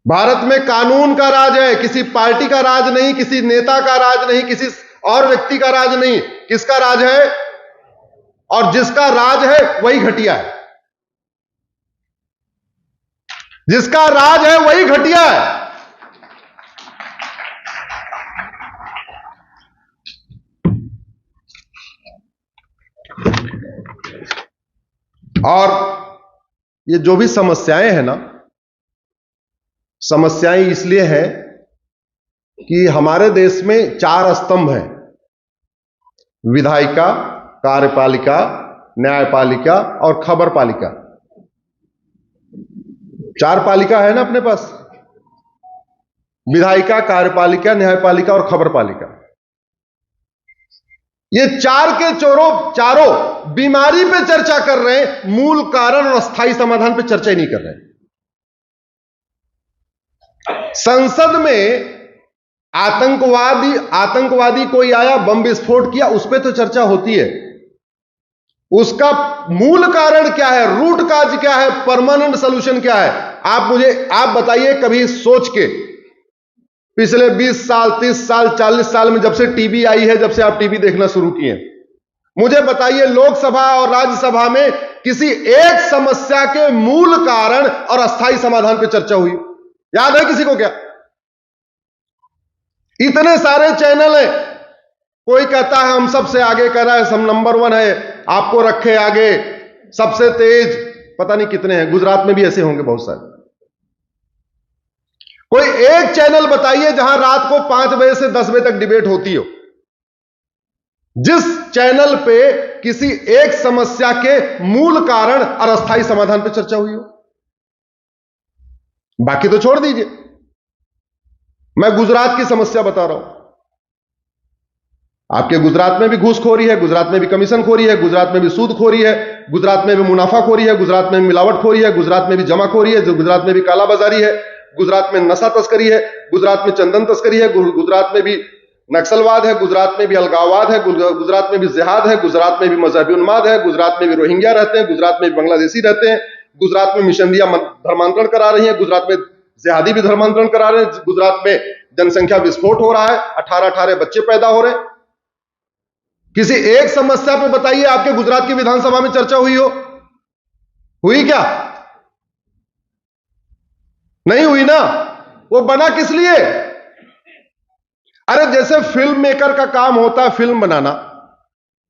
भारत में कानून का राज है, किसी पार्टी का राज नहीं, किसी नेता का राज नहीं, किसी और व्यक्ति का राज नहीं। किसका राज है? और जिसका राज है वही घटिया है। जिसका राज है वही घटिया है। और ये जो भी समस्याएं हैं ना, समस्याएं इसलिए है कि हमारे देश में 4 स्तंभ हैं: विधायिका, कार्यपालिका, न्यायपालिका और खबरपालिका। 4 पालिका है ना अपने पास: विधायिका, कार्यपालिका, न्यायपालिका और खबरपालिका। ये 4 के चारों बीमारी पे चर्चा कर रहे हैं, मूल कारण और स्थायी समाधान पे चर्चा ही नहीं कर रहे हैं। संसद में आतंकवादी कोई आया, बम विस्फोट किया, उस पर तो चर्चा होती है। उसका मूल कारण क्या है, रूट काज क्या है, परमानेंट सोल्यूशन क्या है? आप बताइए कभी सोच के, पिछले 20 साल, 30 साल, 40 साल में जब से टीवी आई है, जब से आप टीवी देखना शुरू किए, मुझे बताइए लोकसभा और राज्यसभा में किसी एक समस्या के मूल कारण और अस्थायी समाधान पर चर्चा हुई? याद है किसी को क्या? इतने सारे चैनल हैं, कोई कहता है हम सबसे आगे कर रहा है, हम नंबर 1 है, आपको रखे आगे, सबसे तेज, पता नहीं कितने हैं। गुजरात में भी ऐसे होंगे बहुत सारे। कोई एक चैनल बताइए जहां रात को 5 बजे से 10 बजे तक डिबेट होती हो, जिस चैनल पे किसी एक समस्या के मूल कारण और अस्थायी समाधान पे चर्चा हुई हो। बाकी तो छोड़ दीजिए, मैं गुजरात की समस्या बता रहा हूं। आपके गुजरात में भी घूसखोरी है, गुजरात में भी कमीशनखोरी है, गुजरात में भी सूदखोरी है, गुजरात में भी मुनाफाखोरी है, गुजरात में भी मिलावटखोरी है, गुजरात में भी जमाखोरी है, गुजरात में भी कालाबाजारी है, गुजरात में नशा तस्करी है, गुजरात में चंदन तस्करी है, गुजरात में भी नक्सलवाद है, गुजरात में भी अलगाववाद है, गुजरात में भी जिहाद है, गुजरात में भी मजहबी उन्माद है, गुजरात में भी रोहिंग्या रहते हैं, गुजरात में भी बांग्लादेशी रहते हैं, गुजरात में मिशनरियां धर्मांतरण करा रही हैं, गुजरात में जिहादी भी धर्मांतरण करा रहे हैं, गुजरात में जनसंख्या विस्फोट हो रहा है, 18-18 बच्चे पैदा हो रहे हैं। किसी एक समस्या पे बताइए आपके गुजरात की विधानसभा में चर्चा हुई हो? हुई क्या? नहीं हुई ना। वो बना किस लिए? अरे जैसे फिल्म मेकर का काम होता है फिल्म बनाना,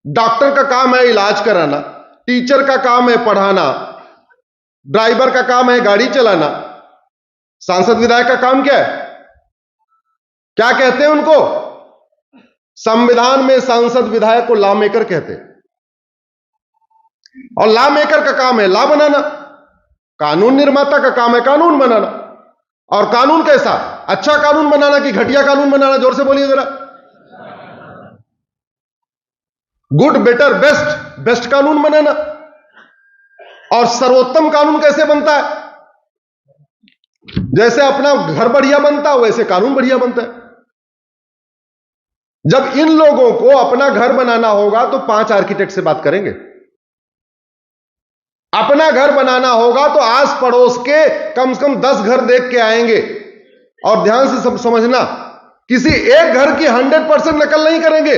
डॉक्टर का काम है इलाज कराना, टीचर का काम है पढ़ाना, ड्राइवर का काम है गाड़ी चलाना, सांसद विधायक का काम क्या है? क्या कहते हैं उनको? संविधान में सांसद विधायक को लॉ मेकर कहते हैं। और लॉ मेकर का काम है लॉ बनाना, कानून निर्माता का काम है कानून बनाना। और कानून कैसा? अच्छा कानून बनाना कि घटिया कानून बनाना? जोर से बोलिए जरा। गुड, बेटर, बेस्ट, बेस्ट कानून बनाना। और सर्वोत्तम कानून कैसे बनता है? जैसे अपना घर बढ़िया बनता है वैसे कानून बढ़िया बनता है। जब इन लोगों को अपना घर बनाना होगा तो 5 आर्किटेक्ट से बात करेंगे। अपना घर बनाना होगा तो आस पड़ोस के कम से कम 10 घर देख के आएंगे। और ध्यान से सब समझना, किसी एक घर की 100% नकल नहीं करेंगे।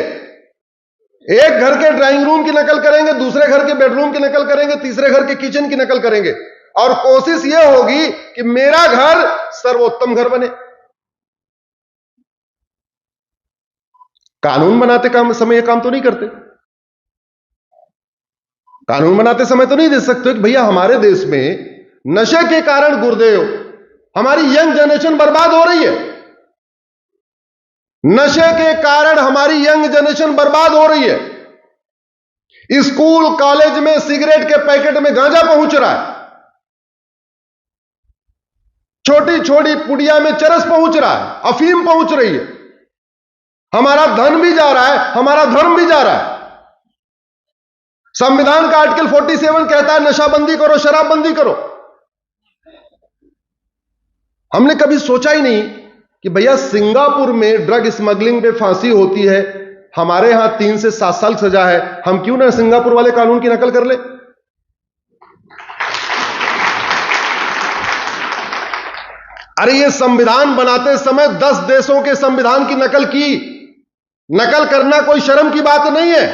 एक घर के ड्राइंग रूम की नकल करेंगे, दूसरे घर के बेडरूम की नकल करेंगे, तीसरे घर के किचन की नकल करेंगे। और कोशिश यह होगी कि मेरा घर सर्वोत्तम घर बने। कानून बनाते समय यह काम तो नहीं करते। कानून बनाते समय तो नहीं दे सकते कि भैया हमारे देश में नशे के कारण गुर्देव, हमारी यंग जनरेशन बर्बाद हो रही है। नशे के कारण हमारी यंग जनरेशन बर्बाद हो रही है। स्कूल कॉलेज में सिगरेट के पैकेट में गांजा पहुंच रहा है, छोटी छोटी पुड़िया में चरस पहुंच रहा है, अफीम पहुंच रही है। हमारा धन भी जा रहा है, हमारा धर्म भी जा रहा है। संविधान का आर्टिकल 47 कहता है नशाबंदी करो, शराबबंदी करो। हमने कभी सोचा ही नहीं कि भैया सिंगापुर में ड्रग स्मगलिंग पे फांसी होती है, हमारे यहां 3 से 7 साल सजा है। हम क्यों ना सिंगापुर वाले कानून की नकल कर ले? अरे ये संविधान बनाते समय 10 देशों के संविधान की नकल की। नकल करना कोई शर्म की बात नहीं है।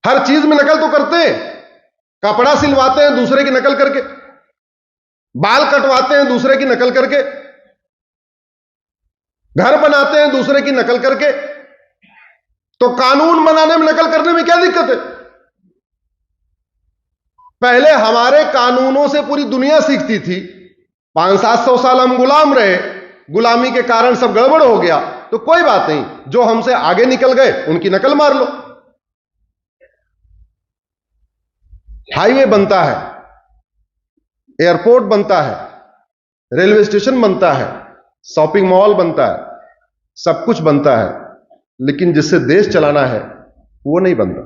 हर चीज में नकल तो करते हैं। कपड़ा सिलवाते हैं दूसरे की नकल करके, बाल कटवाते हैं दूसरे की नकल करके, घर बनाते हैं दूसरे की नकल करके। तो कानून बनाने में नकल करने में क्या दिक्कत है? पहले हमारे कानूनों से पूरी दुनिया सीखती थी। 500-700 साल हम गुलाम रहे, गुलामी के कारण सब गड़बड़ हो गया। तो कोई बात नहीं, जो हमसे आगे निकल गए उनकी नकल मार लो। हाईवे बनता है, एयरपोर्ट बनता है, रेलवे स्टेशन बनता है, शॉपिंग मॉल बनता है, सब कुछ बनता है, लेकिन जिससे देश चलाना है वो नहीं बनता।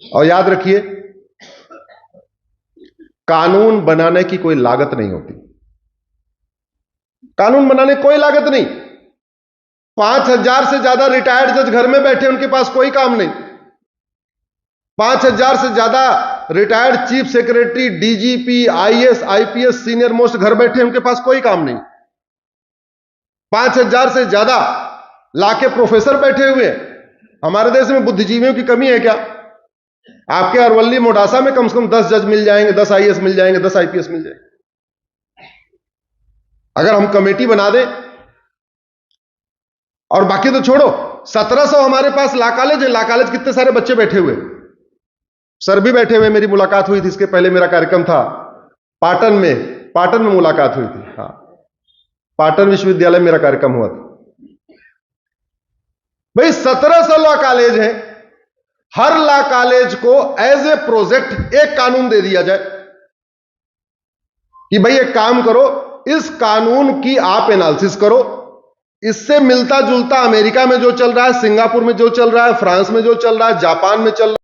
और याद रखिए, कानून बनाने की कोई लागत नहीं होती। कानून बनाने की कोई लागत नहीं। 5000 से ज्यादा रिटायर्ड जज घर में बैठे, उनके पास कोई काम नहीं। 5000 से ज्यादा retired chief secretary, DGP, IAS, IPS, senior most घर बैठे, उनके पास कोई काम नहीं। 5000 से ज्यादा लाके प्रोफेसर बैठे हुए हैं। हमारे देश में बुद्धिजीवियों की कमी है क्या? आपके अरवल्ली मोडासा में कम से कम 10 जज मिल जाएंगे, 10 आईएएस मिल जाएंगे, 10 आईपीएस मिल जाएंगे। अगर हम कमेटी बना दें, और बाकी तो छोड़ो, 1700 हमारे पास लॉ कॉलेज है। लॉ कॉलेज कितने सारे बच्चे बैठे हुए, सर भी बैठे हुए। मेरी मुलाकात हुई थी, इसके पहले मेरा कार्यक्रम था पाटन में मुलाकात हुई थी। हाँ, पाटन विश्वविद्यालय में मेरा कार्यक्रम हुआ था। भाई 1700 लॉ कॉलेज है, हर लॉ कॉलेज को एज ए प्रोजेक्ट एक कानून दे दिया जाए कि भाई एक काम करो, इस कानून की आप एनालिसिस करो। इससे मिलता जुलता अमेरिका में जो चल रहा है, सिंगापुर में जो चल रहा है, फ्रांस में जो चल रहा है, जापान में चल रहा है,